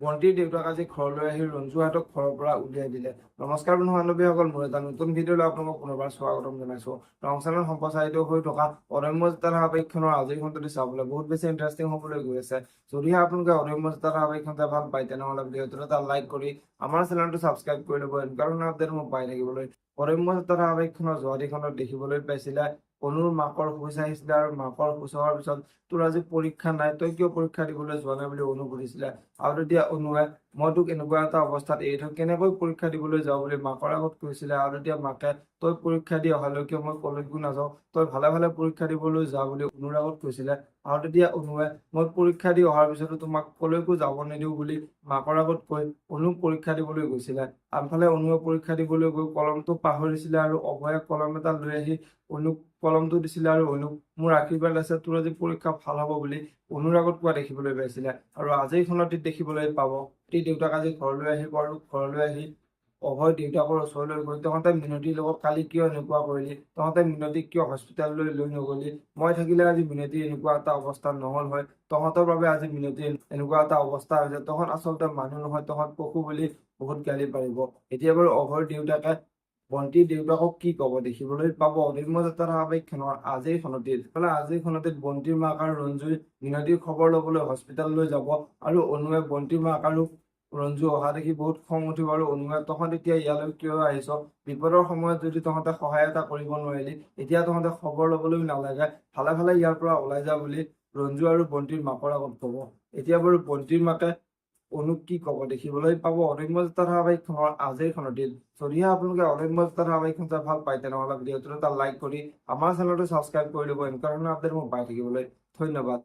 ভণ্টিৰ দেউতাক আজি ঘৰলৈ আহি ৰঞ্জুহাতক ঘৰৰ পৰা উলিয়াই দিলে। নমস্কাৰ বন্ধু বান্ধৱীসকল, মোৰ এটা নতুন ভিডিঅ'লৈ আপোনালোকক পুনৰবাৰ স্বাগতম জনাইছো। ৰংচেনেল সম্প্ৰচাৰিত হৈ থকা অদম্য জেতা ধাৰাবাহিকখনৰ আজিৰ খণ্ডটো চাবলৈ বহুত বেছি ইণ্টাৰেষ্টিং হ'বলৈ গৈ আছে। যদিহে আপোনালোকে অদম্য জেতা ধাৰাবাহিকখন চাই ভাল পায়, তেনেহ'লে ভিডিঅ'টো এটা লাইক কৰি আমাৰ চেনেলটো ছাবস্ক্ৰাইব কৰি ল'ব, এনেকুৱা ধৰণৰ আপডেট মোক পাই থাকিবলৈ। অদম্য জেতা ধাৰাবাহিকখনৰ যোৱাদিখনত দেখিবলৈ পাইছিলে অনুৰ মাকৰ খোজ আহিছিলে আৰু মাকৰ খোজ অহাৰ পিছত তোৰ আজি পৰীক্ষা নাই, তই কিয় পৰীক্ষা দিবলৈ যোৱা নাই বুলি অনুক সুধিছিলে। আৰু তেতিয়া অনুৱে মই তোক এনেকুৱা এটা অৱস্থাত এৰি থৈ কেনেকৈ পৰীক্ষা দিবলৈ যাওঁ বুলি মাকৰ আগত কৈছিলে। আৰু তেতিয়া মাকে তই পৰীক্ষা দি অহালৈকে মই কলৈকো নাযাওঁ, তই ভালে ভালে পৰীক্ষা দিবলৈ যা বুলি অনুৰ আগত কৈছিলে। আৰু তেতিয়া অনুৱে মই পৰীক্ষা দি অহাৰ পিছতো তোমাক কলৈকো যাব নিদিওঁ বুলি মাকৰ আগত কৈ অনুক পৰীক্ষা দিবলৈ গৈছিলে। আনফালে অনুৱে পৰীক্ষা দিবলৈ গৈ কলমটো পাহৰিছিলে আৰু অভয়ে কলম এটা লৈ আহি অনুক কলমটো দিছিলে আৰু অনুক মোৰ আশীৰ্বাদ আছে তোৰ আজি পৰীক্ষা ভাল হ'ব বুলি অনুৰ আগত কোৱা দেখিবলৈ পাইছিলে। আৰু আজিৰ খনটিত দেখিবলৈ পাব দেউতাক আজি ঘৰলৈ আহিব আৰু ঘৰলৈ আহি অভয় দেউতাকৰ ওচৰলৈ গৈ তহঁতে মিনতিৰ লগত কালি কিয় এনেকুৱা কৰিলি, তহঁতে মিনতিক কিয় হস্পিতাললৈ লৈ নগলি, মই থাকিলে আজি মিনতিৰ এনেকুৱা এটা অৱস্থা নহল হয়, তহঁতৰ বাবে আজি মিনতিৰ এনেকুৱা এটা অৱস্থা হৈছে, তহঁত আচলতে মানুহ নহয়, তহঁত পশু বুলি বহুত গালি পাৰিব। এতিয়া বাৰু অভয়ৰ দেউতাকে ভণ্টিৰ দেউতাকক কি কব দেখিবলৈ পাব অদম্য জেতা ধাৰাবাহিকখনৰ আজিৰ খনটিত। আজিৰ খনটিত ভণ্টিৰ মাক আৰু ৰঞ্জুই মিনতিৰ খবৰ লবলৈ হস্পিতাললৈ যাব আৰু অনুৱে ভণ্টিৰ মাক আৰু ৰঞ্জু অহা দেখি বহুত খং উঠিব আৰু অনুৱে তহঁত এতিয়া ইয়ালৈ কিয় আহিছ, বিপদৰ সময়ত যদি তহঁতে সহায় এটা কৰিব নোৱাৰিলি, এতিয়া তহঁতে খবৰ লবলৈ নালাগে, ভালে ভালে ইয়াৰ পৰা ওলাই যা বুলি ৰঞ্জু আৰু ভণ্টিৰ মাকৰ আগত কব। এতিয়া বাৰু ভণ্টিৰ মাকে অনুক কি কব দেখিবলৈ পাব অদম্য জেতা ধাৰাবাহিকখনৰ আজিৰ খনটিত। যদিহে আপোনালোকে অদম্য জেতা ধাৰাবাহিকখন চাই ভাল পায়, তেনেহ'লে ভিডিঅ'টো এটা লাইক কৰি আমাৰ চেনেলটো ছাবস্ক্ৰাইব কৰি ল'ব, এনেকুৱা ধৰণৰ আপডেট মোক পাই থাকিবলৈ। ধন্যবাদ।